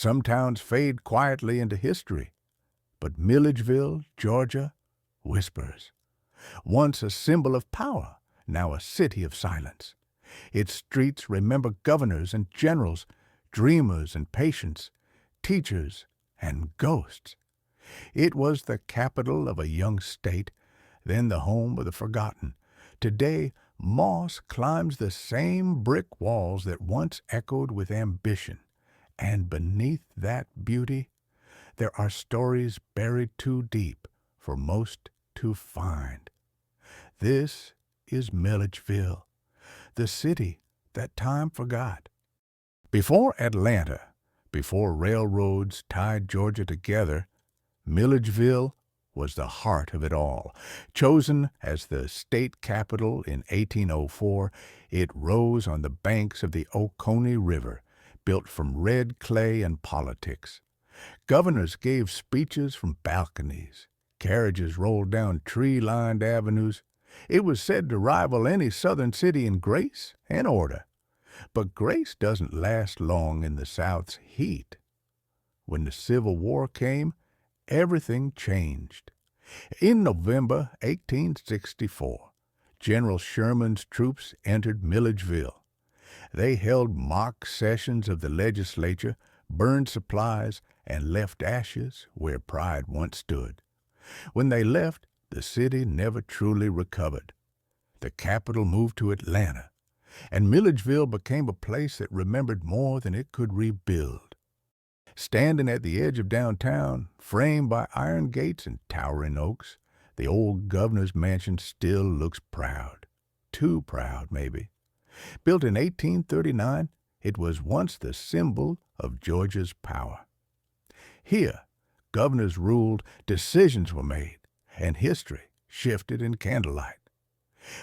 Some towns fade quietly into history, but Milledgeville, Georgia, whispers. Once a symbol of power, now a city of silence. Its streets remember governors and generals, dreamers and patients, teachers and ghosts. It was the capital of a young state, then the home of the forgotten. Today, moss climbs the same brick walls that once echoed with ambition, and beneath that beauty, there are stories buried too deep for most to find. This is Milledgeville, the city that time forgot. Before Atlanta, before railroads tied Georgia together, Milledgeville was the heart of it all. Chosen as the state capital in 1804, it rose on the banks of the Oconee River, built from red clay and politics. Governors gave speeches from balconies. Carriages rolled down tree-lined avenues. It was said to rival any southern city in grace and order. But grace doesn't last long in the South's heat. When the Civil War came, everything changed. In November 1864, General Sherman's troops entered Milledgeville. They held mock sessions of the legislature, burned supplies, and left ashes where pride once stood. When they left, the city never truly recovered. The capital moved to Atlanta, and Milledgeville became a place that remembered more than it could rebuild. Standing at the edge of downtown, framed by iron gates and towering oaks, the old governor's mansion still looks proud. Too proud, maybe. Built in 1839, it was once the symbol of Georgia's power. Here, governors ruled, decisions were made, and history shifted in candlelight.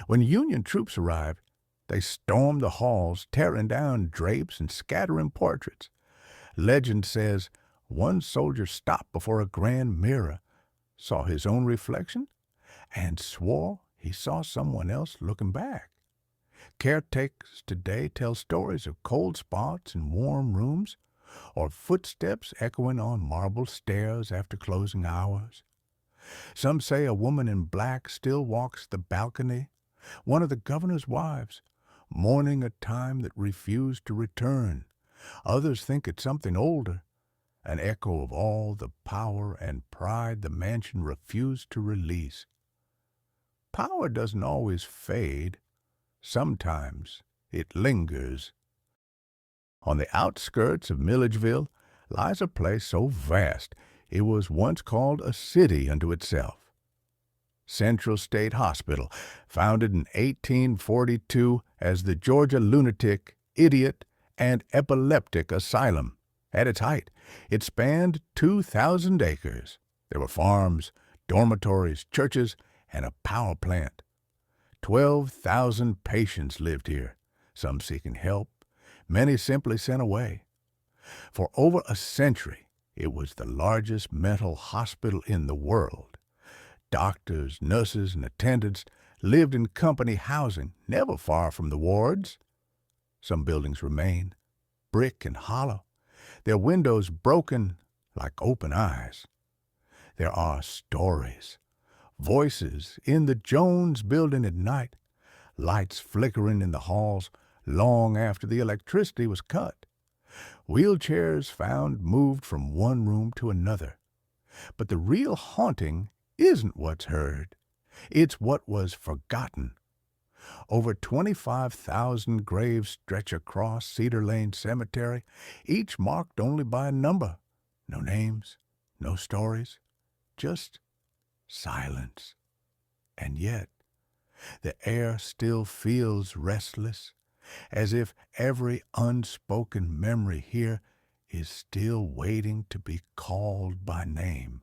When Union troops arrived, they stormed the halls, tearing down drapes and scattering portraits. Legend says one soldier stopped before a grand mirror, saw his own reflection, and swore he saw someone else looking back. Caretakers today tell stories of cold spots in warm rooms, or footsteps echoing on marble stairs after closing hours. Some say a woman in black still walks the balcony, one of the governor's wives, mourning a time that refused to return. Others think it's something older, an echo of all the power and pride the mansion refused to release. Power doesn't always fade. Sometimes it lingers. On the outskirts of Milledgeville lies a place so vast it was once called a city unto itself. Central State Hospital, founded in 1842 as the Georgia Lunatic, Idiot, and Epileptic Asylum. At its height, it spanned 2,000 acres. There were farms, dormitories, churches, and a power plant. 12,000 patients lived here, some seeking help, many simply sent away. For over a century, it was the largest mental hospital in the world. Doctors, nurses, and attendants lived in company housing, never far from the wards. Some buildings remain, brick and hollow, their windows broken like open eyes. There are stories, voices in the Jones building at night, lights flickering in the halls long after the electricity was cut. Wheelchairs found moved from one room to another. But the real haunting isn't what's heard. It's what was forgotten. Over 25,000 graves stretch across Cedar Lane Cemetery, each marked only by a number. No names, no stories, just silence. And yet, the air still feels restless, as if every unspoken memory here is still waiting to be called by name.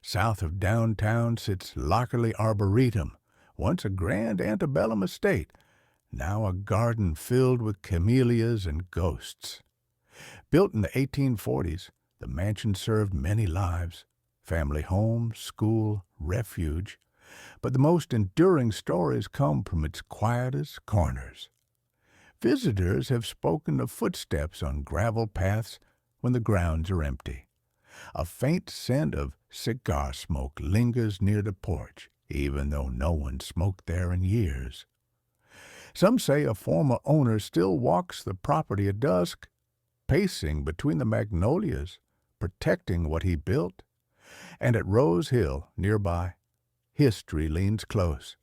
South of downtown sits Lockerly Arboretum, once a grand antebellum estate, now a garden filled with camellias and ghosts. Built in the 1840s, the mansion served many lives, family home, school, refuge, but the most enduring stories come from its quietest corners. Visitors have spoken of footsteps on gravel paths when the grounds are empty. A faint scent of cigar smoke lingers near the porch, even though no one smoked there in years. Some say a former owner still walks the property at dusk, pacing between the magnolias, protecting what he built. And at Rose Hill, nearby, history leans close.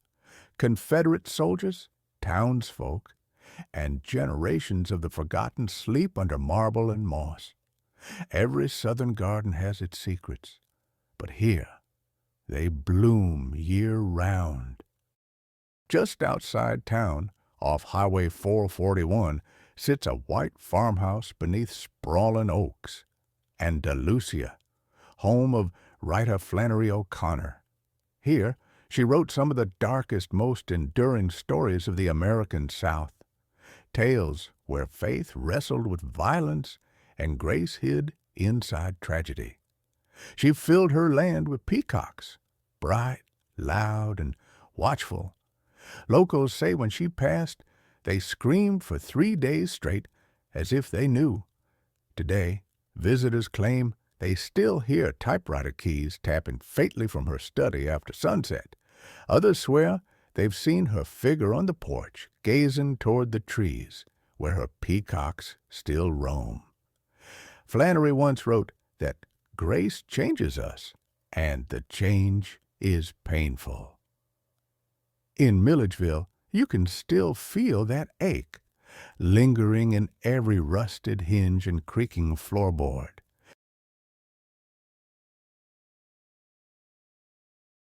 Confederate soldiers, townsfolk, and generations of the forgotten sleep under marble and moss. Every southern garden has its secrets, but here they bloom year-round. Just outside town, off Highway 441, sits a white farmhouse beneath sprawling oaks. Andalusia, home of writer Flannery O'Connor. Here, she wrote some of the darkest, most enduring stories of the American South. Tales where faith wrestled with violence and grace hid inside tragedy. She filled her land with peacocks, bright, loud, and watchful. Locals say when she passed, they screamed for 3 days straight, as if they knew. Today, visitors claim they still hear typewriter keys tapping faintly from her study after sunset. Others swear they've seen her figure on the porch, gazing toward the trees, where her peacocks still roam. Flannery once wrote that grace changes us, and the change is painful. In Milledgeville, you can still feel that ache, lingering in every rusted hinge and creaking floorboard.